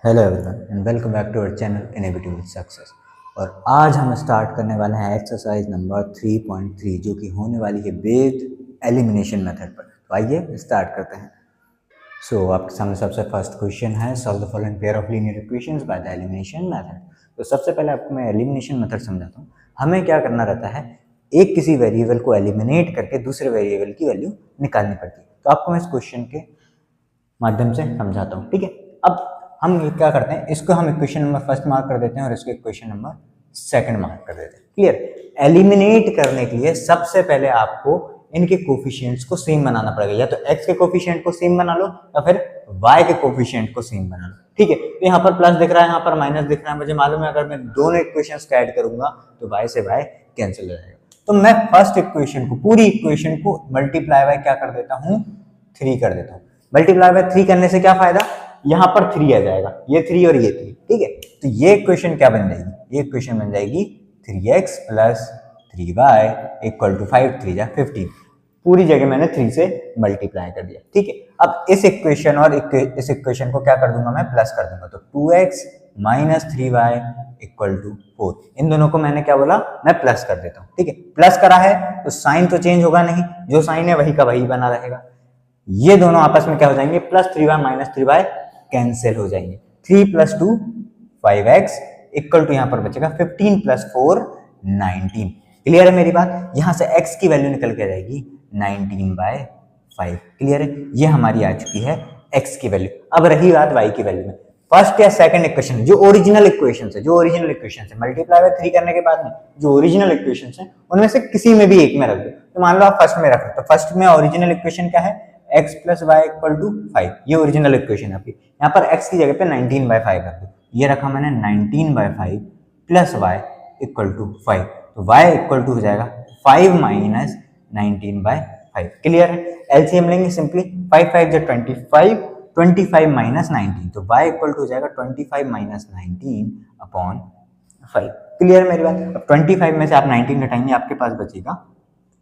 Hello everyone and welcome back to our channel Inevitable Success. और आज हम start करने वाले हैं एक्सरसाइज नंबर 3.3 जो कि होने वाली है बेस्ड एलिमिनेशन मेथड पर। तो आइए स्टार्ट करते हैं। आपके सामने सबसे फर्स्ट क्वेश्चन है, solve the following pair of linear equations by the elimination method. तो सबसे पहले आपको मैं एलिमिनेशन मेथड समझाता हूँ। हमें क्या करना रहता है, एक किसी वेरिएबल को एलिमिनेट करके दूसरे वेरिएबल की वैल्यू निकालनी पड़ती है। तो आपको मैं इस क्वेश्चन के माध्यम से समझाता हूँ, ठीक है। अब हम क्या करते हैं, इसको हम इक्वेशन नंबर फर्स्ट मार्क कर देते हैं और इसको इक्वेशन नंबर सेकंड मार्क कर देते हैं। क्लियर। एलिमिनेट करने के लिए सबसे पहले आपको इनके कोफिशिएंट्स को सेम बनाना पड़ेगा। या तो x के कोफिशिएंट को सेम बना लो या फिर y के कोफिशिएंट को सेम बना लो, ठीक है। तो यहाँ पर प्लस दिख रहा है, यहाँ पर माइनस दिख रहा है। मुझे मालूम है अगर मैं दोनों इक्वेशंस को ऐड करूंगा तो y से y कैंसिल हो जाएगा। तो मैं फर्स्ट इक्वेशन को, पूरी इक्वेशन को मल्टीप्लाई बाय क्या कर देता हूँ, 3 कर देता हूँ। मल्टीप्लाई बाय 3 करने से क्या फायदा, यहाँ पर 3 आ जाएगा, ये 3 और ये 3, ठीक है। तो ये इक्वेशन क्या बन जाएगी, ये इक्वेशन बन जाएगी 3x plus 3y equal to 5 3 जा 15। पूरी जगह मैंने 3 से मल्टीप्लाई कर दिया, ठीक है। अब इस इक्वेशन और इस इक्वेशन को क्या कर दूंगा, मैं प्लस कर दूंगा। तो 2x minus 3y equal to 4, इन दोनों को मैंने क्या बोला, मैं प्लस कर देता हूँ, ठीक है। प्लस करा है तो साइन तो चेंज होगा नहीं, जो साइन है वही का वही बना रहेगा। ये दोनों आपस में क्या हो जाएंगे, plus 3y minus 3y cancel हो जाएंगे। 3 प्लस 2 5x इक्वल टू यहाँ पर बचेगा 15 प्लस 4 19। क्लियर है मेरी बात। यहां से x की वैल्यू निकल के आ जाएगी 19/5। क्लियर है, ये हमारी आ चुकी है x की वैल्यू। अब रही बात y की वैल्यू में, फर्स्ट या सेकंड इक्वेशन जो ओरिजिनल इक्वेशन है, मल्टीप्लाई बाय 3 करने के बाद में जो ओरिजिनल इक्वेशन है उनमें से किसी में भी एक में रख दो। तो मान लो आप फर्स्ट में रख दो, तो फर्स्ट में ओरिजिनल इक्वेशन क्या है, x plus y equal to 5। ये ओरिजिनल इक्वेशन है आपकी। यहाँ पर x की जगह पे 19/5 कर दो। ये रखा मैंने 19/5 प्लस y इक्वल टू 5। तो y इक्वल टू हो जाएगा 5 माइनस 19/5। क्लियर है। एलसीएम लेंगे सिंपली, 5 5 जो 25, 25 माइनस 19, तो y इक्वल टू हो जाएगा 25 माइनस 19 अपॉन 5। क्लियर है मेरी बात। अब 25 में से आप 19 घटाएंगे, आपके पास बचेगा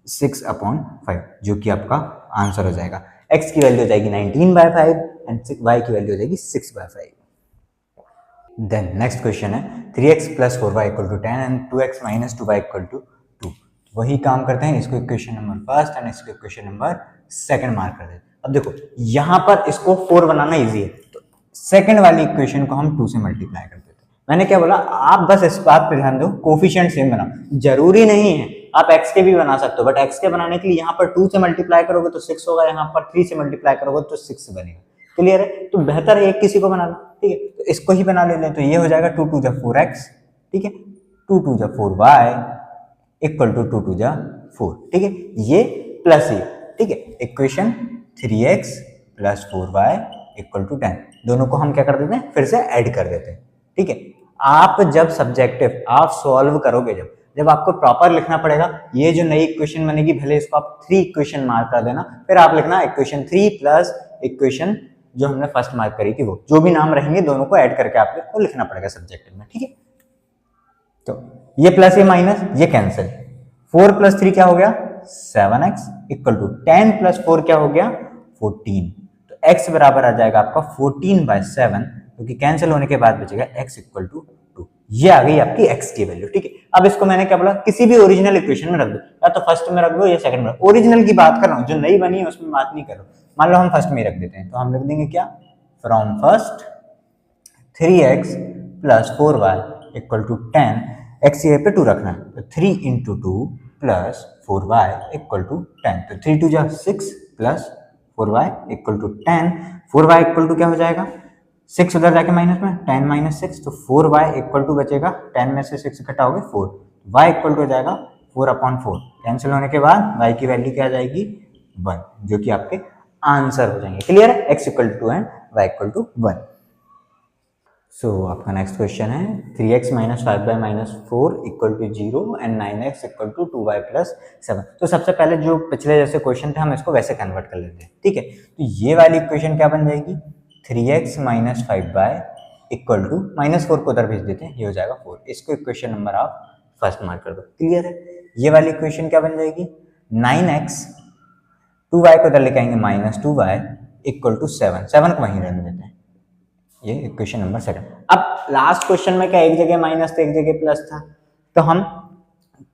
6/5, जो कि आपका आंसर हो जाएगा। x की वैल्यू हो जाएगी 19/5 एंड y की वैल्यू हो जाएगी 6/5। देन नेक्स्ट क्वेश्चन है 3x plus 4y equal to 10 and 2x minus 2y equal to 2। वही काम करते हैं, इसको इक्वेशन नंबर फर्स्ट एंड इसको इक्वेशन नंबर सेकंड मार्क कर देते हैं। अब देखो यहां पर इसको 4 बनाना इजी है, तो सेकंड वाली इक्वेशन को हम 2 से मल्टीप्लाई कर देते हैं। मैंने क्या बोला, आप बस इस बात पे ध्यान दो, कोफिशिएंट सेम बनाओ। जरूरी नहीं है आप x के भी बना सकते हो, बट x के बनाने के लिए यहाँ पर 2 से मल्टीप्लाई करोगे तो 6 होगा, यहाँ पर 3 से मल्टीप्लाई करोगे तो 6 बनेगा। क्लियर है। तो बेहतर है एक किसी को बना लो, ठीक है। तो इसको ही बना लेते हैं, तो ये हो जाएगा 2 2 जा 4x, ठीक है। 2 2 जा 4y इक्वल टू 2 2 जा 4, ठीक है। ये प्लस ये, ठीक है। Equation 3x plus 4y equal to 10, दोनों को हम क्या कर देते हैं, फिर से ऐड कर देते हैं, ठीक है। आप जब सब्जेक्टिव आप सॉल्व करोगे, जब आपको प्रॉपर लिखना पड़ेगा, ये जो नई इक्वेशन बनेगी भले इसको आप 3 इक्वेशन मार्क कर देना, फिर आप लिखना इक्वेशन 3 प्लस इक्वेशन जो हमने फर्स्ट मार्क करी थी, वो जो भी नाम रहेंगे दोनों को ऐड करके आपको लिखना पड़ेगा सब्जेक्टिव में, ठीक है। तो ये प्लस ये माइनस ये कैंसिल, 4 प्लस 3 क्या हो गया 7x इक्वल टू 10 प्लस 4 क्या हो गया 14। तो x बराबर आ जाएगा आपका 14/7, क्योंकि कैंसिल होने के बाद बचेगा x इक्वल टू 2। ये आ गई आपकी x की वैल्यू, ठीक है। अब इसको मैंने क्या बोला, किसी भी ओरिजिनल इक्वेशन में रख दो, या तो फर्स्ट में रख दो या सेकंड में। ओरिजिनल की बात कर रहा हूं, जो नई बनी है उसमें बात नहीं करो। मान लो हम फर्स्ट में रख देते हैं, तो हम लिख देंगे क्या, from first 3x plus 4y equal to 10, x ये पे 2 रखना है, तो 3 into 2 plus 4y equal to 10। तो 3 2 जा 6 plus 4y equal to 10। 4y equal to क्या हो जाएगा, 6 उधर जाके माइनस में, 10 माइनस 6, तो 4y इक्वल टू बचेगा, 10 में से 6 घटाओगे 4, y इक्वल टू हो जाएगा 4/4। कैंसिल होने के बाद y की वैल्यू क्या आ जाएगी 1, जो कि आपके आंसर हो जाएंगे। क्लियर है। x equal to 2 and y equal to 1। आपका नेक्स्ट क्वेश्चन है 3x minus 5y minus 4 equal to 0 and 9x equal to 2y plus 7। तो सबसे पहले जो पिछले जैसे क्वेश्चन थे हम इसको वैसे कन्वर्ट कर लेते हैं, ठीक है। तो ये वाली इक्वेशन क्या बन जाएगी, 3x minus 5y equal to -4 को उधर भेज देते हैं, ये हो जाएगा 4। इसको इक्वेशन नंबर आप फर्स्ट मार्क कर दो। क्लियर है। ये वाली इक्वेशन क्या बन जाएगी, 9x 2y को उधर लेके आएंगे -2y इक्वल टू 7 को वहीं रहने देते हैं, ये इक्वेशन नंबर सेकंड। अब लास्ट क्वेश्चन में क्या एक जगह माइनस था एक जगह प्लस था, तो हम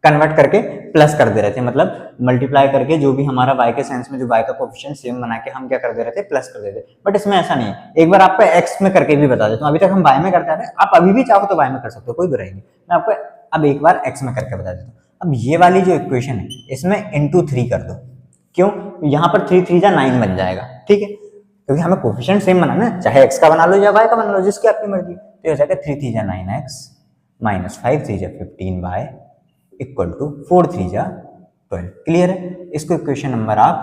कन्वर्ट करके प्लस कर दे रहे थे, मतलब मल्टीप्लाई करके जो भी हमारा y के सेंस में जो y का कोफिशिएंट सेम बना के हम क्या कर दे रहे थे, प्लस कर देते। बट इसमें ऐसा नहीं है, एक बार आपको x में करके भी बता देता हूँ। अभी तक हम y में करते थे, आप अभी भी चाहो तो y में कर सकते हो, कोई बुराई नहीं। मैं आपको अब एक बार x में करके बता देता हूँ। अब ये वाली जो इक्वेशन है इसमें इंटू 3 कर दो। क्यों? यहाँ पर 3 3 जा 9 बन जाएगा, ठीक है, क्योंकि हमें कोफिशिएंट सेम बनाना है, चाहे x का बना लो या y का बना लो, जिसकी आपकी मर्जी। तो हो जाएगा 3 3 जा 9x माइनस 5 3 जा 15y इक्वल टू 4 3 जा 12। क्लियर है? इसको इक्वेशन नंबर आप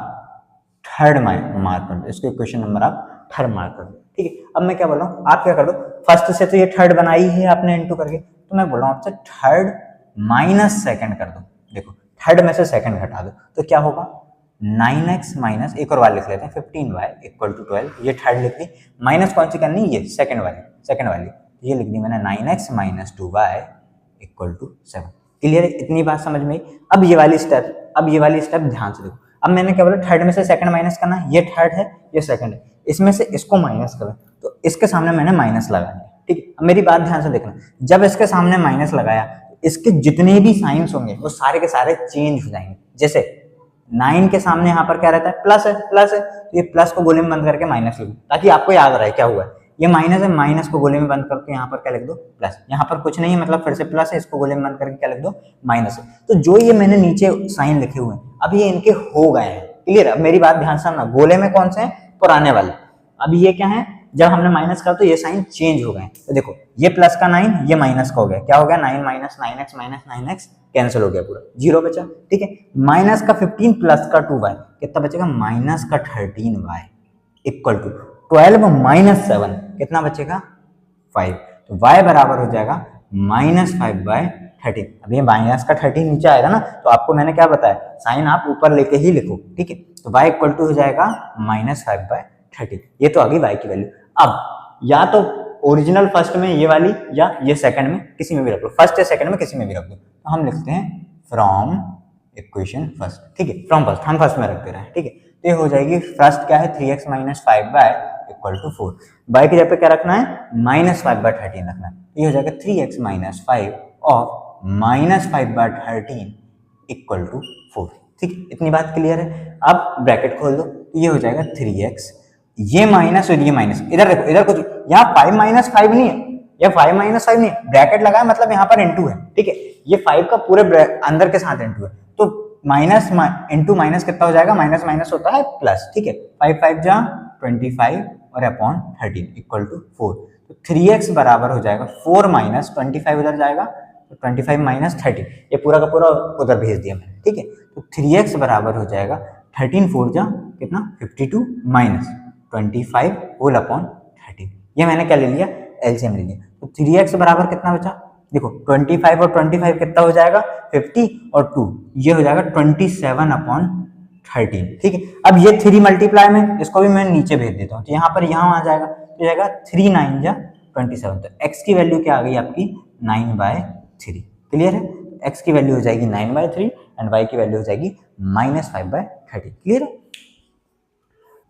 थर्ड मार्क कर दो, इसको इक्वेशन नंबर आप थर्ड मार्क कर दो, ठीक है। अब मैं क्या बोल रहा हूँ, आप क्या कर दो, फर्स्ट से तो ये थर्ड बनाई है आपने इनटू करके, तो मैं बोल रहा हूँ आपसे थर्ड माइनस सेकंड कर दो। देखो थर्ड में से सेकंड घटा दो तो क्या होगा, 9x माइनस, एक और वाली लिख लेते हैं, 15y इक्वल टू 12। ये थर्ड लिख दी, माइनस कौन सी करनी, ये सेकंड वाली ये लिख दी मैंने, 9x minus 2y equal to 7। Clear है? इतनी बात समझ में आई। अब ये वाली स्टेप ध्यान से देखो। अब मैंने क्या बोला, थर्ड में से सेकंड माइनस करना, ये थर्ड है ये सेकंड है, इसमें से इसको माइनस करो, तो इसके सामने मैंने माइनस लगा दिया, ठीक है। अब मेरी बात ध्यान से देखना, जब इसके सामने माइनस लगाया, इसके जितने भी साइंस होंगे वो सारे के सारे चेंज हो जाएंगे। जैसे 9 के सामने यहाँ पर क्या रहता है, प्लस है, तो ये प्लस को गोले में बंद करके माइनस लिखो, ताकि आपको याद रहे क्या हुआ है। ये माइनस है, माइनस को गोले में बंद करके यहाँ पर क्या लिख दो, प्लस। यहाँ पर कुछ नहीं है, मतलब फिर से प्लस है, इसको गोले में बंद करके क्या लिख दो, माइनस है। तो जो ये मैंने नीचे साइन लिखे हुए हैं, अब ये इनके हो गए हैं। क्लियर? अब मेरी बात ध्यान से सुनना, गोले में कौन से हैं, पुराने वाले। अब ये क्या है, जब हमने माइनस करा तो ये साइन चेंज हो गए। तो देखो ये प्लस का 9, ये माइनस का हो गया, क्या हो गया, 9 माइनस 9x कैंसिल हो गया, पूरा 0 बचा, ठीक है। माइनस का 15 प्लस का 2y कितना बचेगा, माइनस का 13y इक्वल टू 12 माइनस 7 कितना बचेगा, 5। तो y बराबर हो जाएगा -5/13। अब ये माइनस का 13 नीचे आएगा ना, तो आपको मैंने क्या बताया, साइन आप ऊपर लेके ही लिखो, ठीक है। तो y इक्वल टू हो जाएगा -5/13। ये तो आ गई y की वैल्यू। अब या तो ओरिजिनल फर्स्ट में ये वाली, या ये सेकंड में, किसी में भी रख लो, फर्स्ट या सेकंड में किसी में भी रख दो। तो हम लिखते हैं फ्रॉम इक्वेशन फर्स्ट, ठीक है, फ्रॉम फर्स्ट, हम फर्स्ट में रख दे रहे हैं, ठीक है। तो ये हो जाएगी, फर्स्ट क्या है, 3x minus 5y equal to 4। y की जगह पे क्या रखना है, -5/13 रखना है। ये हो जाएगा 3x माइनस 5 और -5/13 इक्वल टू 4, ठीक। इतनी बात क्लियर है? अब ब्रैकेट खोल दो, ये हो जाएगा 3x, ये माइनस और ये माइनस, इधर देखो, इधर कुछ, यहाँ 5 माइनस 5 नहीं है, ये 5 माइनस 5 नहीं है, ब्रैकेट लगाया मतलब यहाँ पर इंटू है, ठीक है। ये 5 का पूरे अंदर के साथ इंटू है, तो माइनस इंटू माइनस कितना हो जाएगा, माइनस माइनस होता है प्लस, ठीक है। 5 5 जा 25 और अपॉन 13 इक्वल टू 4। तो 3x बराबर हो जाएगा 4 माइनस 25 उधर जाएगा, तो 25 माइनस 13, ये पूरा का पूरा उधर भेज दिया मैंने, ठीक है। तो 3x बराबर हो जाएगा 13 4 जा कितना, 52 माइनस 25 होल अपॉन 13। ये मैंने क्या ले लिया, एलसीएम ले लिया। तो 3x बराबर कितना बचा, देखो 25 और 25 कितना हो जाएगा, 50 और 2 ये हो जाएगा 27 अपॉन 13, ठीक है। अब ये 3 मल्टीप्लाई में, इसको भी मैं नीचे भेज देता हूँ, तो यहाँ पर यहाँ आ जाएगा, तो जाएगा 3 9 जा 27। तो x की वैल्यू क्या आ गई आपकी, 9/3। क्लियर है? x की वैल्यू हो जाएगी 9/3 एंड y की वैल्यू हो जाएगी -5/13। क्लियर है?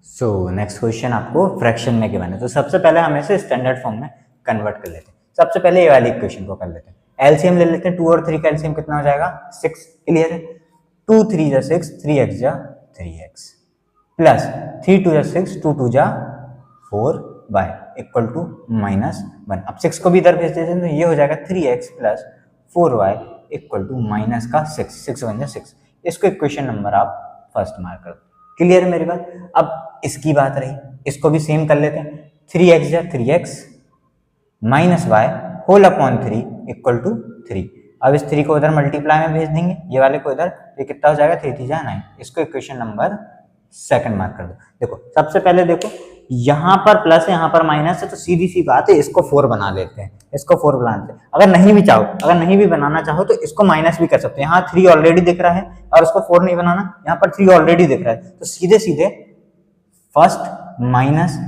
सो नेक्स्ट क्वेश्चन आपको फ्रैक्शन में गिवन है, तो सबसे पहले हम इसे स्टैंडर्ड फॉर्म में कन्वर्ट कर लेते हैं। सबसे पहले ये वाली इक्वेशन को कर लेते हैं, एलसीएम ले लेते हैं। 2 और 3 का एलसीएम कितना हो जाएगा, 6। क्लियर है? 2 3 जा 6, 3x जा 3x प्लस 3 2 जा 6, 2 2 जा 4y इक्वल टू -1। अब 6 को भी इधर भेज देते हैं, तो ये हो जाएगा 3x plus 4y equal to minus का 6, 6 1 जा 6। इसको इक्वेशन नंबर आप फर्स्ट मार्क कर दो। क्लियर है मेरी बात? अब इसकी बात रही, इसको भी सेम कर लेते हैं। 3x जा 3x minus y whole upon 3 equal to 3। अब इस 3 को उधर मल्टीप्लाई में भेज देंगे, ये वाले को इधर, ये कितना हो जाएगा, 3 3 जा 9। इसको इक्वेशन नंबर सेकंड मार्क कर दो। देखो सबसे पहले देखो, यहाँ पर प्लस है यहाँ पर माइनस है, तो सीधी सी बात है, इसको 4 बना लेते हैं, इसको 4 बना लेते हैं। अगर नहीं भी बनाना चाहो तो इसको माइनस भी कर सकते हैं। यहाँ 3 ऑलरेडी दिख रहा है और उसको 4 नहीं बनाना, यहाँ पर 3 ऑलरेडी दिख रहा है, तो सीधे सीधे फर्स्ट माइनस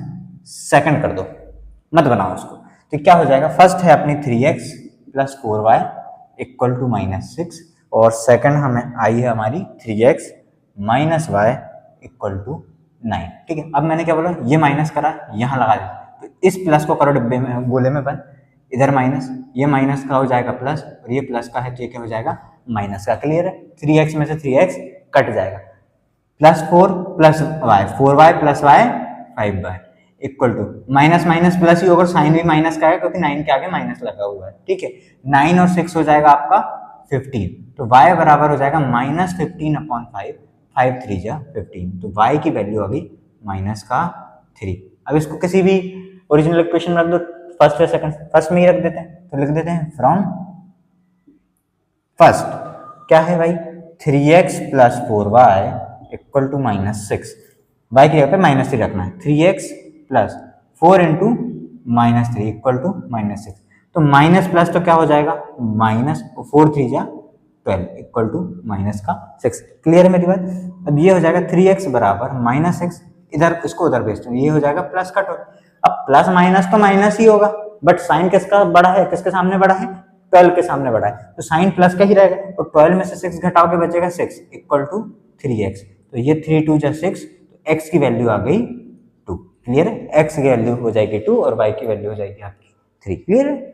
सेकंड कर दो, मत बनाओ उसको। तो क्या हो जाएगा, फर्स्ट है अपनी 3x plus 4y equal to -6 और सेकंड हमें आई है हमारी 3x minus y equal to 9। ठीक है, अब मैंने क्या बोला, ये माइनस करा, यहाँ लगा दिया, तो इस प्लस को करो डिब्बे में गोले में बंद, इधर माइनस, ये माइनस का हो जाएगा प्लस और ये प्लस का है तो ये क्या हो जाएगा माइनस का। क्लियर है? 3x में से 3x कट जाएगा, plus 4 plus y 4y plus y 5y equal to minus minus plus ही होगा, साइन भी माइनस का है क्योंकि 9 के आगे माइनस लगा हुआ है। ठीक है, 9 और 6 हो जाएगा आपका 15, तो y बराबर हो जाएगा माइनस 15/5, 5 3 जा 15, तो y की वैल्यू आ गई माइनस का 3। अब इसको किसी भी ओरिजिनल इक्वेशन में रख दो, फर्स्ट या सेकंड, फर्स्ट में ही रख देते हैं, तो लिख देते हैं फ्रॉम फर्स्ट क्या है भाई 3x plus 4y equal to minus 6, y की जगह पे माइनस 3 रखना है, 3x plus 4 into minus 3 equal to minus 6, तो माइनस प्लस तो क्या हो जाएगा माइनस 4 3 जा 12 इक्वल टू माइनस का 6। क्लियर है मेरी बात? अब ये हो जाएगा 3x बराबर माइनस 6, इधर इसको उधर भेजते हैं, ये हो जाएगा प्लस का 12। अब प्लस माइनस तो माइनस ही होगा, बट साइन किसका बड़ा है, किसके सामने बड़ा है 12 के सामने बड़ा है, तो साइन प्लस का ही रहेगा, तो 12 में से 6 घटाओगे बचेगा 6 इक्वल टू 3x, तो ये 3 2 जा 6, तो x की वैल्यू आ गई 2। क्लियर है? x की वैल्यू हो जाएगी 2 और y की वैल्यू हो जाएगी आपकी 3। क्लियर है?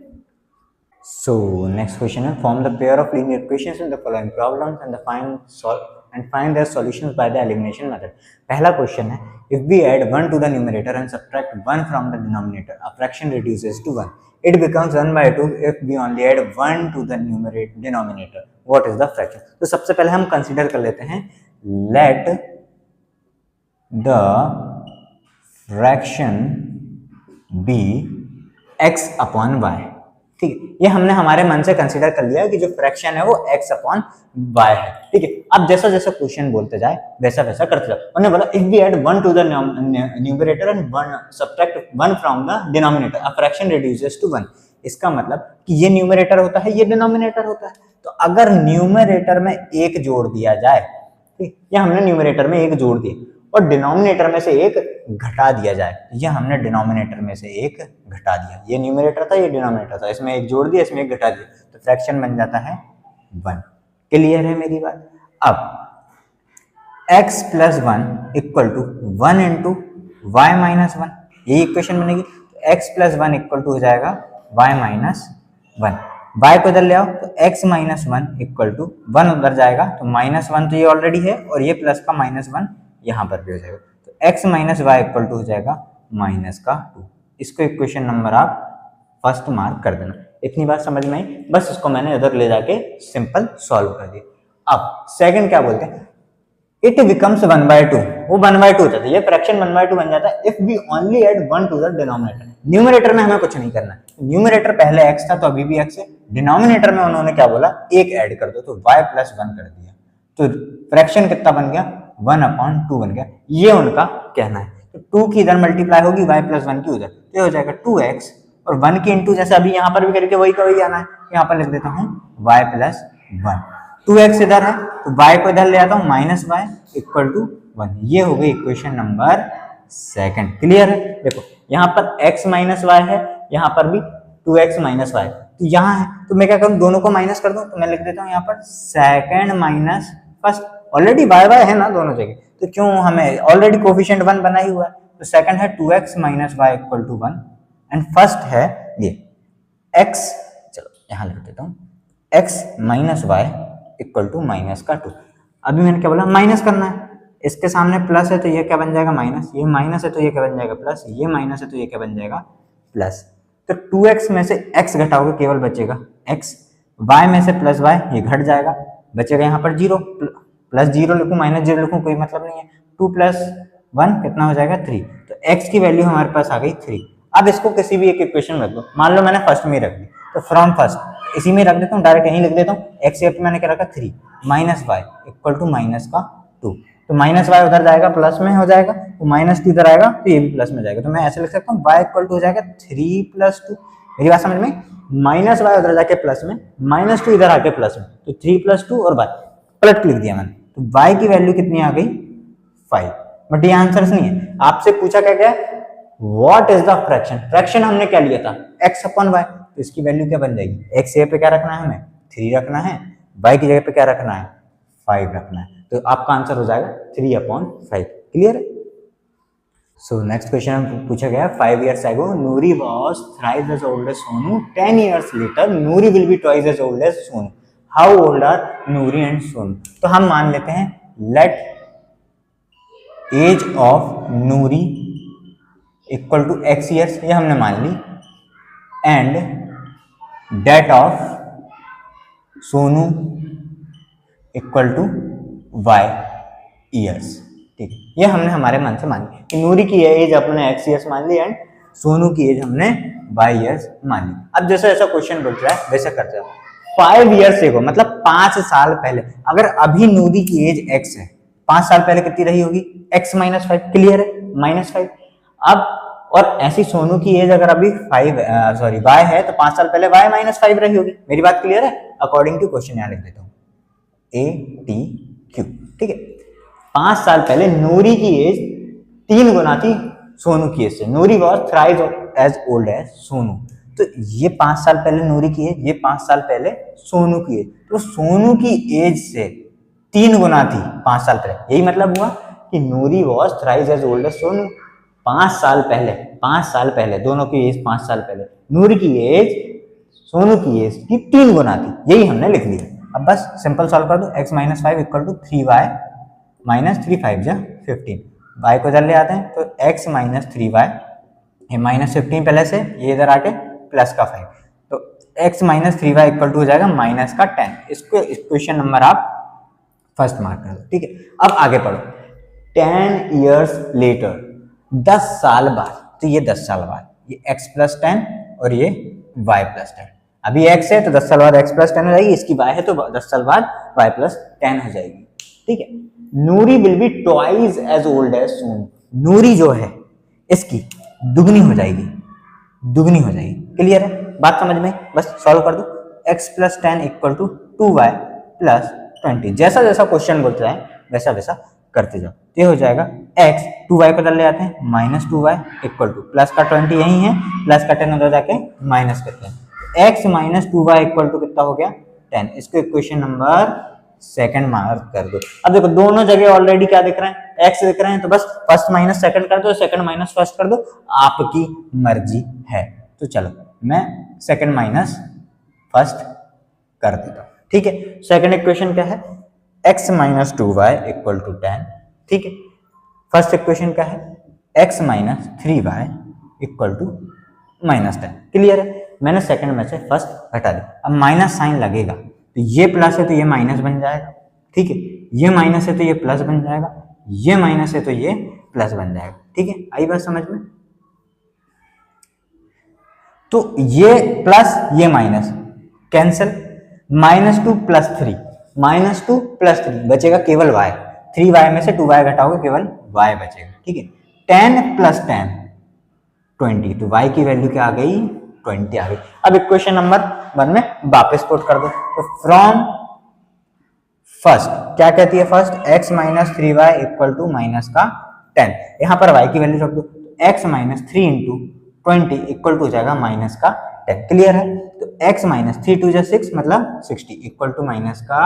So next question है form the pair of linear equations in the following problems and find their solutions by the elimination method। पहला क्वेश्चन है if we add 1 to the numerator and subtract 1 from the denominator, a fraction reduces to 1, it becomes 1/2 if we only add 1 to the denominator, what is the fraction। तो सबसे पहले हम consider कर लेते हैं let the fraction be x upon y। ठीक है, ये हमने हमारे मन से कंसीडर कर लिया है कि जो फ्रैक्शन है वो x अपॉन y है। ठीक है, अब जैसा जैसा क्वेश्चन बोलते जाए वैसा वैसा करते जाओ। उन्होंने बोला if we add 1 to the numerator and 1 subtract 1 from the denominator, a fraction reduces to 1। इसका मतलब कि ये न्यूमरेटर होता है, ये डिनोमिनेटर होता है, तो अगर न्यूमरेटर में 1 जोड़ दिया जाए, ठीक, या हमने न्यूमरेटर में 1 जोड़ दिया और डिनोमिनेटर में से 1 घटा दिया जाए, ये हमने डिनोमिनेटर में से 1 घटा दिया, ये न्यूमरेटर था ये डिनोमिनेटर था, इसमें 1 जोड़ दिया इसमें 1 घटा दिया, तो फ्रैक्शन बन जाता है 1। क्लियर है मेरी बात? अब x plus 1 equal to 1 into y minus 1, ये इक्वेशन बनेगी, तो x प्लस 1 इक्वल टू हो जाएगा y माइनस 1, y को इधर ले आओ तो x माइनस 1 इक्वल टू 1 उधर जाएगा, तो माइनस 1 तो ये ऑलरेडी है और ये प्लस का माइनस 1 यहाँ पर भी हो जाएगा, तो x minus y equal to हो जाएगा माइनस का 2। इसको इक्वेशन नंबर आप फर्स्ट मार्क कर देना। इतनी बात समझ में आई, बस इसको मैंने इधर ले जाके सिंपल सॉल्व कर दिया। अब सेकंड क्या बोलते हैं, इट बिकम्स 1/2, वो 1/2 हो जाता है, ये फ्रैक्शन 1/2 बन जाता है if we only add 1 to the denominator. Numerator में हमें कुछ नहीं करना है, न्यूमरेटर पहले x था तो अभी भी x है, डिनोमिनेटर में उन्होंने क्या बोला 1 ऐड कर दो, तो y प्लस 1 कर दिया, तो फ्रैक्शन कितना बन गया 1/2 बन गया, ये उनका कहना है। तो 2 की इधर मल्टीप्लाई होगी y प्लस 1 की उधर, तो हो जाएगा 2x और 1 की इंटू जैसे अभी यहाँ पर भी करके वही का वही आना है, यहाँ पर लिख देता हूँ y प्लस 1, 2x इधर है तो y को इधर ले आता हूँ माइनस y इक्वल टू 1, ये हो गई इक्वेशन नंबर सेकंड। क्लियर है? देखो यहाँ पर x माइनस y है, यहाँ पर भी 2x माइनस y, तो यहाँ है तो मैं क्या करूँ दोनों को माइनस कर दूं, तो मैं लिख देता हूँ यहाँ पर second minus first, already y है ना दोनों जगह, तो क्यों हमें ऑलरेडी कोफिशिएंट 1 बना ही हुआ है, तो सेकंड है 2x minus y equal to 1 and first है ये x, चलो यहाँ लिख देता हूँ x minus y equal to minus का 2। अभी मैंने क्या बोला माइनस करना है, इसके सामने प्लस है तो ये क्या बन जाएगा माइनस, ये माइनस है तो ये क्या बन जाएगा प्लस, ये माइनस है तो ये क्या बन जाएगा प्लस, तो 2x में से x घटाओगे केवल बचेगा x, y में से प्लस y ये घट जाएगा, बचेगा यहाँ पर 0, प्लस 0 लिखूं माइनस 0 लिखूं कोई मतलब नहीं है, 2 प्लस 1 कितना हो जाएगा 3, तो x की वैल्यू हमारे पास आ गई 3। अब इसको किसी भी एक इक्वेशन में रख दो, मान लो मैंने फर्स्ट में रख दी, तो फ्रॉम फर्स्ट इसी में रख देता हूँ, डायरेक्ट यहीं लिख देता हूँ, x पे मैंने क्या रखा 3 minus y equal to minus का 2, तो माइनस y उधर जाएगा प्लस में हो जाएगा, तो माइनस 2 इधर आएगा तो ये भी प्लस में जाएगा, तो मैं ऐसे लिख सकता हूँ y इक्वल टू हो जाएगा 3 प्लस 2। मेरी बात समझ में? माइनस y उधर जाके प्लस में, माइनस 2 इधर आके प्लस में, तो 3 प्लस 2 और y पलट लिख दिया मैंने, तो y की वैल्यू कितनी आ गई 5। बट ये आंसर्स नहीं है, आपसे पूछा क्या गया what is the fraction, fraction हमने क्या लिया था x अपॉन y, तो इसकी वैल्यू क्या बन जाएगी, x जगह पे क्या रखना है हमें 3 रखना है, y की जगह पे क्या रखना है 5 रखना है, तो आपका आंसर हो जाएगा 3/5। क्लियर है? सो नेक्स्ट क्वेश्चन पूछा गया 5 years ago Noori was thrice as old as Sonu. 10 years later Noori will be twice as old as Sonu. How old are Noori and Sonu? तो हम मान लेते हैं let age of Noori equal to x years, ये हमने मान ली, and that of Sonu equal to y years. ठीक है, ये हमने हमारे मन से मान ली कि नूरी की एज अपने x ईयर्स मान ली एंड सोनू की एज हमने y ईयर्स मान ली। अब जैसे ऐसा क्वेश्चन बोल रहा है वैसा करते हैं। 5 years ago मतलब 5 साल पहले, अगर अभी नूरी की एज x है, 5 साल पहले कितनी रही होगी? x माइनस 5, क्लियर है, -5। अब और ऐसी सोनू की एज अगर अभी y है तो 5 साल पहले y -5 रही होगी। मेरी बात क्लियर है? अकॉर्डिंग टू क्वेश्चन यहाँ लिख देता हूँ ATQ। ठीक है, 5 साल पहले नूरी की एज 3 गुना थी सोनू की एज से। Noori was thrice as old as Sonu. तो ये 5 साल पहले नूरी की एज, ये 5 साल पहले सोनू की एज, तो सोनू की एज से 3 गुना थी 5 साल पहले। यही मतलब हुआ कि Noori was thrice as old as Sonu. 5 साल पहले दोनों की एज 5 साल पहले, नूरी की एज सोनू की एज की 3 गुना थी। यही हमने लिख लिया। अब बस सिंपल सॉल्व कर दो। x minus 5 equal to 3y minus 3 5 जा 15। y को इधर ले आते हैं तो x माइनस 3y, ये माइनस 15 पहले से, ये इधर आके प्लस का 5, तो x minus 3y equal to हो जाएगा माइनस का 10। इसको क्वेश्चन नंबर आप फर्स्ट मार्क कर दो। ठीक है, अब आगे पढ़ो। 10 years later, 10 साल बाद, तो ये 10 साल बाद, ये x प्लस 10 और ये y प्लस 10। अभी x है तो 10 साल बाद x प्लस 10 हो जाएगी, इसकी y है तो 10 साल बाद y प्लस 10 हो जाएगी। ठीक है, Noori will be twice as old as Sonu. Noori जो है इसकी दुगनी हो जाएगी, क्लियर है? बात समझ में? बस सॉल्व कर दो। x plus 10 equal to 2y plus 20। जैसा जैसा क्वेश्चन बोलता है वैसा वैसा करते जाओ। ये हो जाएगा x, 2y को इधर ले आते हैं, minus 2y equal two plus का 20 यही है, प्लस का 10 उधर जाके माइनस करते हैं। x minus 2y equal to कितना हो गया? 10। इसको इक्वेशन नंबर सेकंड मार्क कर दो। अब देखो दोनों जगह ऑलरेडी क्या दिख रहे हैं? x दिख रहे हैं, तो बस फर्स्ट माइनस सेकंड कर दो, सेकंड माइनस फर्स्ट कर दो, आपकी मर्जी है। तो चलो मैं सेकंड माइनस फर्स्ट कर देता हूं। ठीक है, सेकंड इक्वेशन क्या है? x minus 2y equal to 10। ठीक है, फर्स्ट इक्वेशन क्या है? x minus 3y equal to minus 10। Clear है? मैंने सेकंड में से फर्स्ट हटा दिया। अब माइनस साइन लगेगा तो ये प्लस है तो ये माइनस बन जाएगा। ठीक है, ये माइनस है तो ये प्लस बन जाएगा, ये माइनस है तो ये प्लस बन जाएगा। ठीक है, आई बात समझ में? तो ये प्लस ये माइनस कैंसिल, -2 + 3, -2 + 3 बचेगा केवल y। 3y में से 2y घटाओगे केवल y बचेगा। ठीक है, 10 + 10 20, तो y की वैल्यू क्या आ गई? 20 आ गई। अब इक्वेशन नंबर 1 में वापस पुट कर दो। तो फ्रॉम फर्स्ट क्या कहती है? First x minus 3y equal to minus का 10, यहाँ पर y की वैल्यू रख दो। x minus 3 into 20 equal to हो जाएगा माइनस का 10। क्लियर है? तो x माइनस 3 2 जा 6 मतलब 60 इक्वल टू माइनस का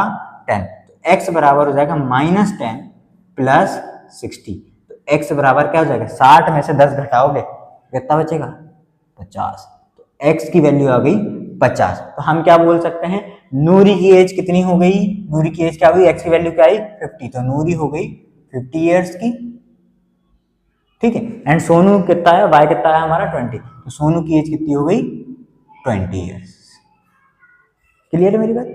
10। तो x बराबर हो जाएगा -10 प्लस 60। तो x बराबर क्या हो जाएगा? 60 में से 10 घटाओगे कितना बचेगा? 50। तो x की वैल्यू आ गई 50। तो हम क्या बोल सकते हैं? नूरी की एज कितनी हो गई? नूरी की एज क्या हुई? x की वैल्यू क्या आई? 50। तो नूरी हो गई 50 इयर्स की। ठीक है, एंड सोनू कितना है? y कितना है हमारा? 20। तो सोनू की एज कितनी हो गई? 20 इयर्स। क्लियर है मेरी बात?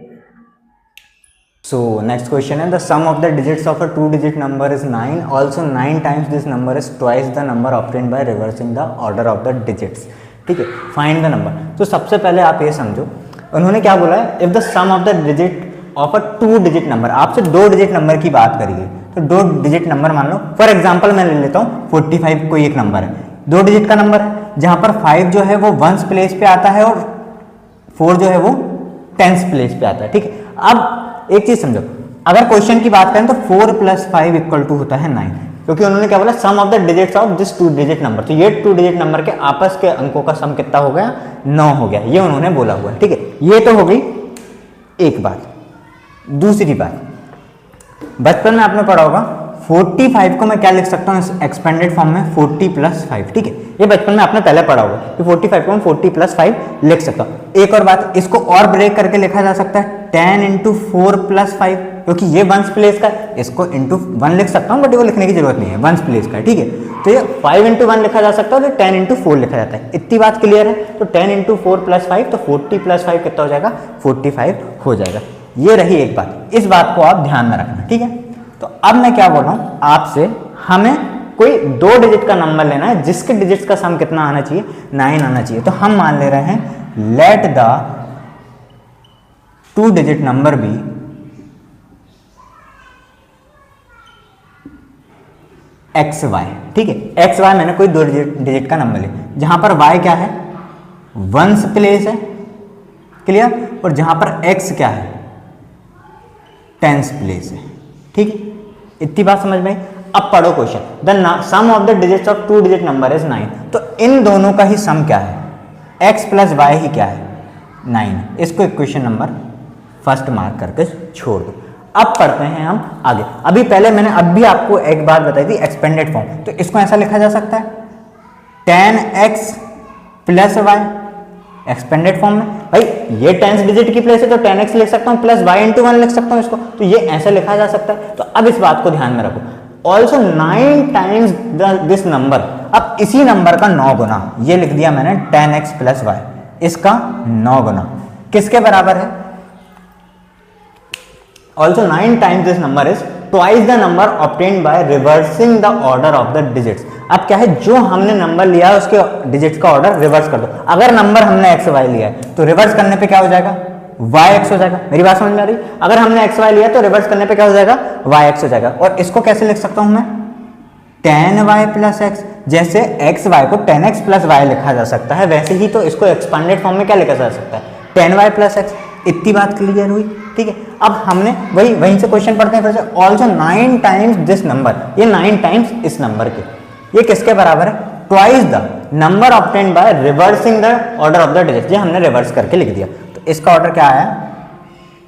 So next question है, the sum of the digits of a 2-digit number is 9. Also 9 times this number is twice the number obtained by reversing the order of the digits. ठीक है, find the number. तो सबसे पहले आप ये समझो, उन्होंने क्या बोला है? If the sum of the digit of a 2-digit number, आपसे 2 डिजिट नंबर की बात करी गई, तो 2 डिजिट नंबर मान लो। फॉर एग्जाम्पल मैं ले लेता हूँ 45 कोई एक नंबर है, 2 डिजिट का नंबर है, जहां पर 5 जो है वो 1s प्लेस पे आता है और 4 जो है वो 10s प्लेस पे आता है। ठीक है, अब एक चीज समझो, अगर क्वेश्चन की बात करें तो 4 + 5 इक्वल टू होता है 9, क्योंकि उन्होंने क्या बोला? Sum of the digits of this 2 digit number. तो ये 2 डिजिट नंबर के आपस के अंकों का सम कितना हो गया? 9 हो गया। ये उन्होंने बोला हुआ है। ठीक है, ये तो हो गई एक बात। दूसरी बात, बचपन में आपने पढ़ा होगा 45 को मैं क्या लिख सकता हूँ एक्सपेंडेड फॉर्म में 40 प्लस 5, ठीक है। ये बचपन में आपने पहले पढ़ा होगा कि 45 को मैं 40 प्लस 5 लिख सकता हूँ। एक और बात, इसको और ब्रेक करके लिखा जा सकता है 10 इंटू 4 प्लस 5, क्योंकि ये वंस प्लेस का है, इसको इंटू 1 लिख सकता हूँ, बट वो लिखने की जरूरत नहीं है, वंस प्लेस का है, ठीक है। तो ये 5 इंटू 1 लिखा जा सकता है और 10 इंटू 4 लिखा जाता है। इतनी बात क्लियर है। तो 10 इंटू 4 प्लस 5, तो 40 प्लस 5 कितना हो जाएगा, 45 हो जाएगा। ये रही एक बात, इस बात को आप ध्यान में रखना, ठीक है। तो अब मैं क्या बोल रहा हूँ आपसे, हमें कोई 2 डिजिट का नंबर लेना है जिसके डिजिट्स का सम कितना आना चाहिए, 9 आना चाहिए। तो हम मान ले रहे हैं let the 2 digit number be x y, ठीक है। एक्स वाई मैंने कोई 2 डिजिट का नंबर लिया, जहां पर वाई क्या है, वंस प्लेस है, क्लियर, और जहां पर एक्स क्या है, टेंस प्लेस है, ठीक है। इतनी बात समझ में आई। अब पढ़ो question, the sum of the digits of 2 digit number is 9। तो इन दोनों का ही सम क्या है, x प्लस वाई ही क्या है, 9। इसको इक्वेशन नंबर फर्स्ट मार्क करके छोड़ दो। अब पढ़ते हैं हम आगे। अभी पहले मैंने अभी आपको एक बात बताई थी, एक्सपेंडेड फॉर्म, तो इसको ऐसा लिखा जा सकता है 10x plus Y, expanded form में। भाई ये 10th डिजिट की प्लेस है तो 10x लिख सकता हूँ, प्लस y इंटू 1 लिख सकता हूँ इसको, तो ये ऐसे लिखा जा सकता है। तो अब इस बात को ध्यान में रखो, ऑल्सो 9 टाइम्स दिस नंबर। अब इसी नंबर का 9 गुना, ये लिख दिया मैंने 10x प्लस वाई, इसका 9 गुना किसके बराबर है, also 9 times this number is twice the number obtained by reversing the order of the digits. अब क्या है, जो हमने नंबर लिया है उसके डिजिट्स का ऑर्डर रिवर्स कर दो। अगर नंबर हमने एक्स वाई लिया है तो रिवर्स करने पे क्या हो जाएगा, वाई एक्स हो जाएगा। मेरी बात समझ में आ रही? अगर हमने एक्स वाई लिया तो रिवर्स करने पे क्या हो जाएगा, वाई एक्स हो जाएगा। और इसको कैसे लिख सकता हूं मैं, 10y प्लस एक्स। जैसे एक्स वाई को 10x प्लस वाई लिखा जा सकता है, वैसे ही तो इसको एक्सपेंडेड फॉर्म में क्या लिखा जा सकता है, 10y प्लस एक्स। इतनी बात क्लियर हुई, ठीक है। अब हमने वहीं से क्वेश्चन पढ़ते हैं फिर से, ऑल्सो 9 टाइम्स दिस नंबर, ये 9 टाइम्स इस नंबर के, ये किसके बराबर है, twice the number obtained by reversing the order of the digit. ये हमने रिवर्स करके लिख दिया, तो इसका ऑर्डर क्या आया,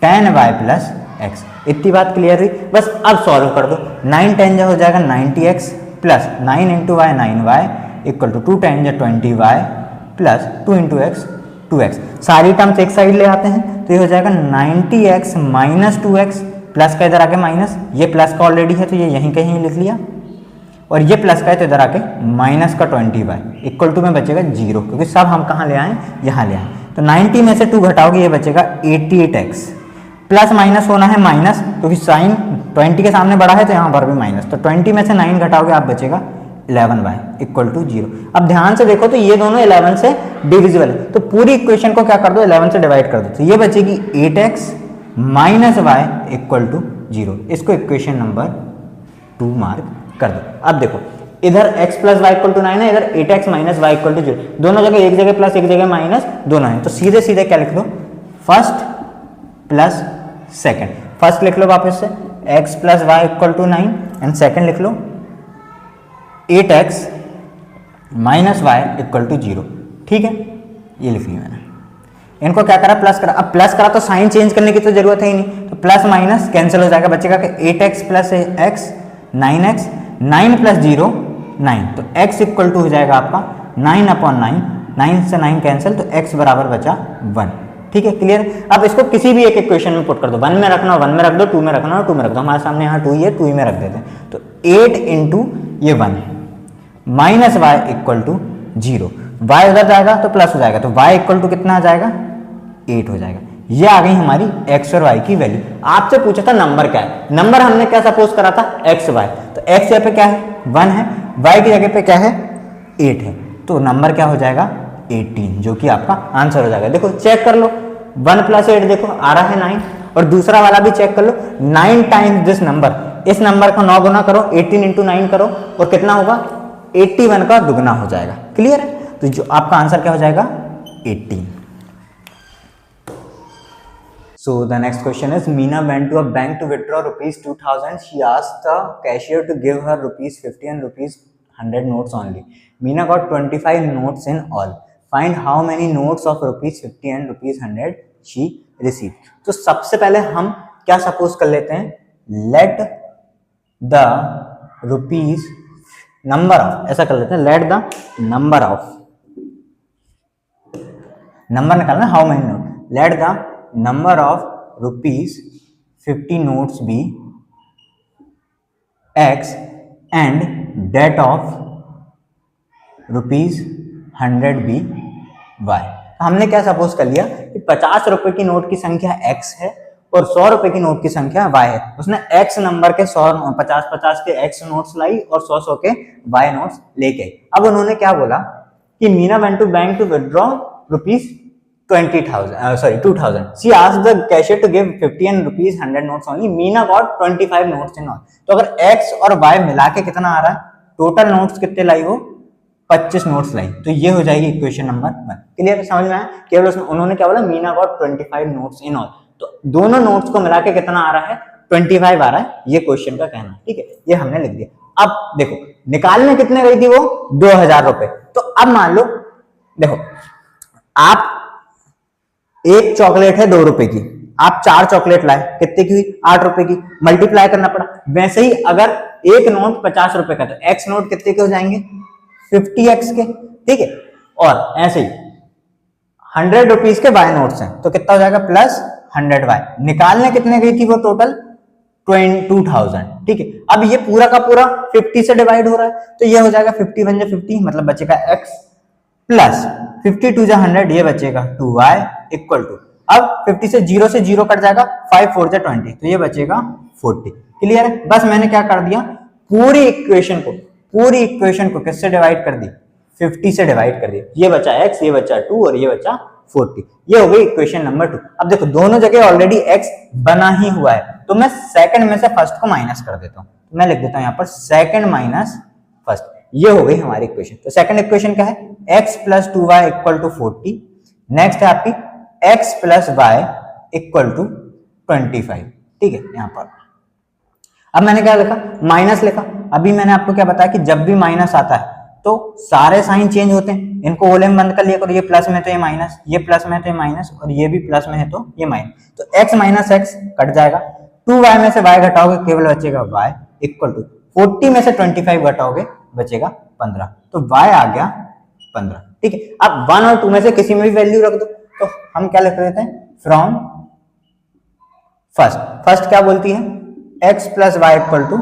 10y प्लस एक्स। इतनी बात क्लियर हुई। बस अब सॉल्व कर दो, 9 10 जो हो जाएगा 90x plus 9 into y 9y equal to 2 10 जो 20y plus 2 into x 2x। सारी टर्म्स एक साइड ले आते हैं तो ये हो जाएगा 90x माइनस 2x, प्लस का इधर आके माइनस, ये प्लस का ऑलरेडी है तो ये यहीं कहीं लिख लिया, और ये प्लस का है तो इधर आके माइनस का 20y इक्वल टू में बचेगा 0, क्योंकि सब हम कहाँ ले आए, यहाँ ले आए। तो 90 में से 2 घटाओगे ये बचेगा 88x, प्लस माइनस होना है माइनस, क्योंकि साइन 20 के सामने बड़ा है तो यहाँ पर भी माइनस। तो 20 में से 9 घटाओगे आप बचेगा 11y इक्वल टू 0। अब ध्यान से देखो तो ये दोनों 11 से डिविजिबल है, तो पूरी इक्वेशन को क्या कर दो, 11 से डिवाइड कर दो, तो ये बचेगी 8x minus y equal to 0। इसको इक्वेशन नंबर 2 मार्क कर दो। अब देखो इधर x plus y equal to 9 है, इधर 8x minus y equal to 0, दोनों जगह एक जगह प्लस एक जगह माइनस दोनों है, तो सीधे सीधे क्या लिख दो, फर्स्ट प्लस सेकेंड। फर्स्ट लिख लो वापस से x plus y equal to 9 and second लिख लो 8x minus y equal to 0, ठीक है। ये लिख लिया मैंने, इनको क्या करा, प्लस करा। अब प्लस करा तो साइन चेंज करने की तो जरूरत है ही नहीं, तो प्लस माइनस कैंसिल हो जाएगा, बचेगा कि 8x plus x 9x, 9 plus 0 9, तो x इक्वल टू हो जाएगा आपका 9 अपॉन 9, 9 से 9 कैंसिल, तो x बराबर बचा 1, ठीक है, क्लियर। अब इसको किसी भी एक इक्वेशन में पुट कर दो, 1 में रखना 1 में रख दो, 2 में रखना 2 में रख दो। हमारे सामने यहाँ 2 ही है, 2 ही में रख देते हैं। तो 8 इंटू ये 1 minus y equal to 0, y उधर जाएगा तो प्लस हो जाएगा, तो y इक्वल टू कितना आ जाएगा, 8 हो जाएगा। ये आ गई हमारी x और y की वैल्यू। आपसे पूछा था नंबर क्या है, नंबर हमने क्या सपोज करा था, x y, तो x यहाँ पे क्या है 1 है, y की जगह पे क्या है 8 है, तो नंबर क्या हो जाएगा 18, जो कि आपका आंसर हो जाएगा। देखो चेक कर लो, 1 प्लस 8 देखो आ रहा है 9, और दूसरा वाला भी चेक कर लो, 9 टाइम्स दिस नंबर, इस नंबर का 9 गुना करो, 18 इंटू 9 करो, और कितना होगा 81 का दुगना हो जाएगा, क्लियर है। तो जो आपका आंसर क्या हो जाएगा 18। So the next question is, Meena went to a bank to withdraw rupees 2000. She asked the cashier to give her rupees 50 and rupees 100 notes only. Meena got 25 notes in all. Find how many notes of rupees 50 and rupees 100 she received. तो सबसे पहले हम क्या suppose कर लेते हैं, let the rupees, number of, ऐसा कर लेते हैं, लेट द नंबर ऑफ, नंबर निकालना, how many note, let the number of rupees 50 notes be x and that of rupees 100 be y. हमने क्या सपोज कर लिया कि 50 रुपए की नोट की संख्या x है और 100 रुपए की नोट की संख्या y है। उसने x नंबर के 100 50 के x नोट्स लाई और 100 के y नोट्स लेके आई। अब उन्होंने क्या बोला कि Meena went to bank to withdraw rupees 2000 she asked the cashier to give 50 and rupees 100 notes only, Meena got 25 notes in all. तो अगर x और y मिला के कितना आ रहा है, टोटल नोट्स कितने लाई, वो 25 नोट्स लाई। तो ये हो जाएगी इक्वेशन नंबर 1। क्लियर, समझ में आया? केवल उन्होंने क्या बोला, Meena got 25 notes in all, तो दोनों नोट्स को मिला के कितना आ रहा है, 25 आ रहा है, ये क्वेश्चन का कहना। ठीक है, ये हमने लिख दिया। अब देखो निकालने कितने गई थी वो, 2000 रुपए। तो अब मान लो देखो, आप एक चॉकलेट है 2 रुपए की, आप 4 चॉकलेट लाए, कितने की हुई, 8 रुपए की, मल्टीप्लाई करना पड़ा। वैसे ही अगर एक नोट 50 रुपए का, तो एक्स नोट कितने के हो जाएंगे, 50x के। ठीक है, और ऐसे ही 100 रुपीज के वाई नोट्स हैं, तो कितना हो जाएगा, प्लस 100 वाई। निकालने कितने गई थी वो, टोटल 2000। ठीक है, अब ये पूरा का पूरा 50 से डिवाइड हो रहा है, तो ये हो जाएगा 50 1 50, मतलब बचेगा x प्लस 50 2 100, ये बचेगा 2y इक्वल टू, अब 50 से 0 कट जाएगा, 5 4 20, तो ये बचेगा 40। क्लियर है? बस मैंने क्या कर दिया, पूरी इक्वेशन को किससे डिवाइड कर दी, 50 से डिवाइड कर दिया। ये बचा x, ये बचा 2 और ये बचा 40। ये हो गई इक्वेशन नंबर 2। अब देखो दोनों जगह ऑलरेडी x बना ही हुआ है, तो मैं सेकंड में से फर्स्ट को माइनस कर देता हूं। तो मैं लिख देता हूं यहां पर सेकंड माइनस फर्स्ट। ये हो गई हमारी इक्वेशन। तो सेकंड इक्वेशन क्या है, x plus 2y equal to 40। Next है आपकी x plus y equal to 25। ठीक है, यहां पर अब मैंने क्या लिखा, माइनस लिखा। अभी मैंने आपको क्या बताया कि जब भी माइनस आता है तो सारे साइन चेंज होते हैं, इनको ओले में बंद कर लिया करो, ये प्लस में तो ये माइनस, ये प्लस में तो ये माइनस, और ये भी प्लस में है तो ये माइनस। तो x माइनस एक्स कट जाएगा, 2y में से y घटाओगे केवल बचेगा y इक्वल टू 40 में से 25 घटाओगे बचेगा 15, तो y आ गया 15। ठीक है, अब 1 और 2 में से किसी में भी वैल्यू रख दो, तो हम क्या लिख रहे थे, फ्रॉम फर्स्ट क्या बोलती है, x plus y equal to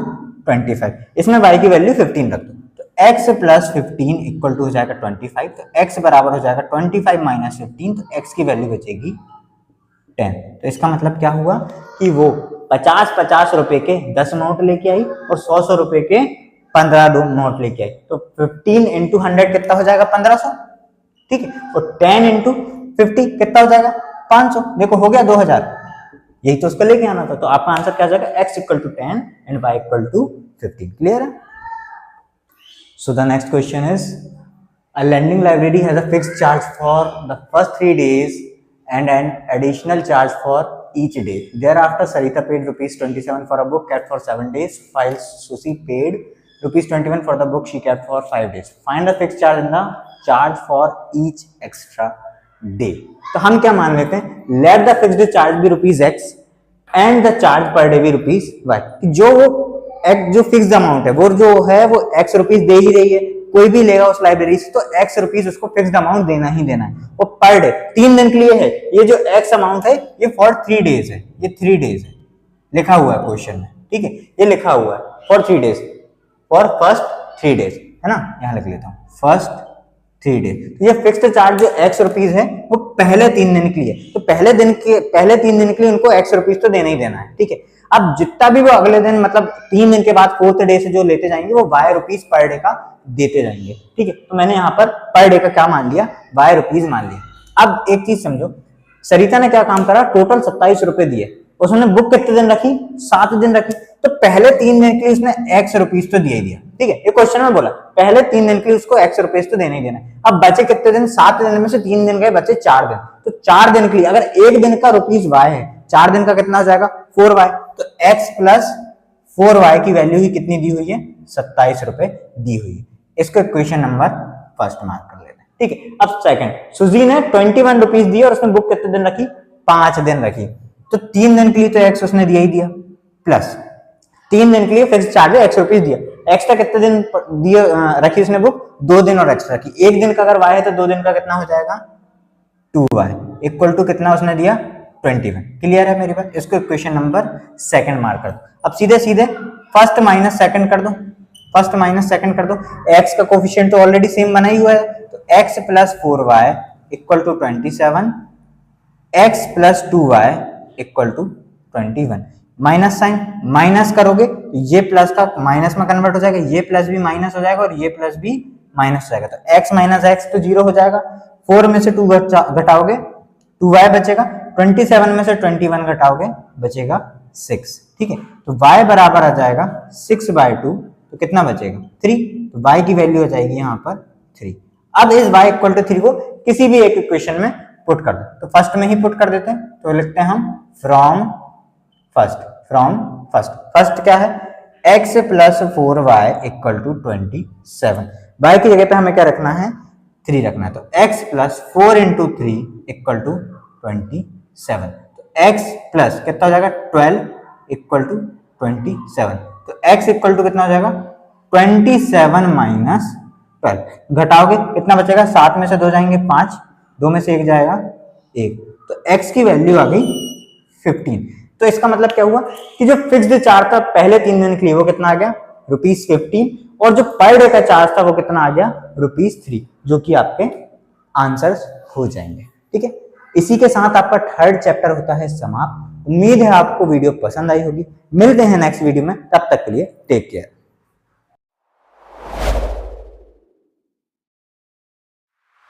25, इसमें y की वैल्यू 15 रख दो, तो x प्लस 15 इक्वल टू हो जाएगा 25, तो x बराबर हो जाएगा 25 माइनस 15, तो x की वैल्यू बचेगी 10। तो इसका मतलब क्या हुआ कि वो 50 रुपए के 10 नोट लेके आई और 100 रुपए के 15 नोट लेके आई, तो 15 इंटू 100 कितना हो जाएगा, 1500। ठीक है, और 10 इंटू 50 कितना हो जाएगा, 500। देखो हो गया 2000, यही तो उसको लेके आना था। तो आपका आंसर क्या जाएगा, x equal to 10 and y equal to 15। Clear है? So the next question is, a lending library has a fixed charge for the first 3 days and an additional charge for each day. Thereafter Sarita paid rupees 27 for a book kept for 7 days, while Susi paid rupees 21 for the book she kept for 5 days. Find the fixed charge and the charge for each extra day. तो हम क्या मान लेते हैं, let the fixed charge be rupees x and the charge per day be rupees y। जो जो fixed amount है वो x रुपीज दे ही रही है, कोई भी लेगा उस लाइब्रेरी से तो x रुपीज उसको फिक्स्ड अमाउंट देना ही देना है। वो पर डे 3 दिन के लिए है, ये जो x अमाउंट है ये फॉर 3 डेज है, ये 3 डेज है, लिखा हुआ है क्वेश्चन में। ठीक है, ये लिखा हुआ है for 3 days, for first 3 days, है ना, यहाँ लिख लेता हूँ फर्स्ट 3 डेज। ये फिक्स्ड चार्ज जो x रुपीज है वो पहले 3 दिन के लिए, तो पहले 3 दिन के लिए उनको x रुपीज तो देना ही देना है। ठीक है, अब जितना भी वो अगले दिन मतलब 3 दिन के बाद 4th डे से जो लेते जाएंगे वो y रुपीज पर डे का देते जाएंगे। ठीक है, तो मैंने यहाँ पर डे का क्या मान लिया, y रुपीज मान लिया। अब एक चीज समझो, सरिता ने क्या काम करा, टोटल 27 रुपए दिए, उसने बुक कितने दिन रखी, 7 दिन रखी, तो पहले 3 दिन के लिए उसने x रुपीज तो दिया ही दिया। ठीक है, ये क्वेश्चन में बोला पहले 3 दिन के लिए उसको x रुपीज तो देना ही देना है। अब बचे कितने दिन, 7 दिन में से 3 दिन गए, बचे 4 दिन, तो 4 दिन के लिए अगर 1 दिन का रुपीज y है, 4 दिन का कितना हो जाएगा 4y, तो x प्लस 4y की वैल्यू ही कितनी दी हुई है, 27 रुपए दी हुई है। इसको इक्वेशन नंबर फर्स्ट मार्क कर लेते हैं। ठीक है, अब सेकंड, सुजी ने 21 रुपीज दिए और उसने बुक कितने दिन रखी, 5 दिन रखी, तो 3 दिन के लिए तो x उसने दिया ही दिया, प्लस 3 दिन के लिए फिक्स चार्ज x रुपीज दिया, एक्स्ट्रा कितने दिन दिए रखी उसने बुक, 2 दिन और एक्स्ट्रा रखी। 1 दिन का अगर y है तो 2 दिन का कितना हो जाएगा 2y इक्वल टू कितना उसने दिया 21। क्लियर है मेरी बात? इसको इक्वेशन नंबर 2 मार्क कर दो। अब सीधे सीधे फर्स्ट माइनस सेकंड कर दो, फर्स्ट माइनस सेकंड कर दो। x का कोफिशिएंट तो ऑलरेडी सेम बना ही हुआ है, तो x plus 4y equal to 27, x plus 2y equal to 21। Minus sign, minus करोगे तो ये प्लस का माइनस में कन्वर्ट हो जाएगा, ये प्लस भी माइनस हो जाएगा और ये प्लस भी माइनस हो जाएगा, तो x माइनस एक्स तो 0 हो जाएगा। 4 में से 2 घटाओगे 2y बचेगा, 27 में से 21 घटाओगे बचेगा 6। ठीक है, तो y बराबर आ जाएगा 6/2, तो कितना बचेगा 3, तो y की वैल्यू हो जाएगी यहाँ पर 3। अब इस y इक्वल टू 3 को किसी भी एक इक्वेशन में पुट कर दो, तो फर्स्ट में ही पुट कर देते हैं, तो लिखते हैं हम फ्रॉम फर्स्ट, फर्स्ट क्या है x plus 4y equal to 27। y की जगह पे हमें क्या रखना है 3 रखना है, तो x plus 4 into 3 equal to 27, तो x प्लस कितना हो जाएगा 12 इक्वल टू 27, तो x इक्वल टू कितना हो जाएगा 27 माइनस 12। घटाओगे कितना बचेगा, 7 में से 2 जाएंगे 5, 2 में से 1 जाएगा 1, तो x की वैल्यू आ गई 15। तो इसका मतलब क्या हुआ कि जो फिक्स्ड चार्ज था पहले 3 दिन के लिए वो कितना आ गया ₹15, और जो पर डे का चार्ज था वो कितना आ गया ₹3, जो कि आपके आंसर्स हो जाएंगे। ठीक है, इसी के साथ आपका थर्ड चैप्टर होता है समाप्त। उम्मीद है आपको वीडियो पसंद आई होगी। मिलते हैं नेक्स्ट वीडियो में, तब तक के लिए टेक केयर।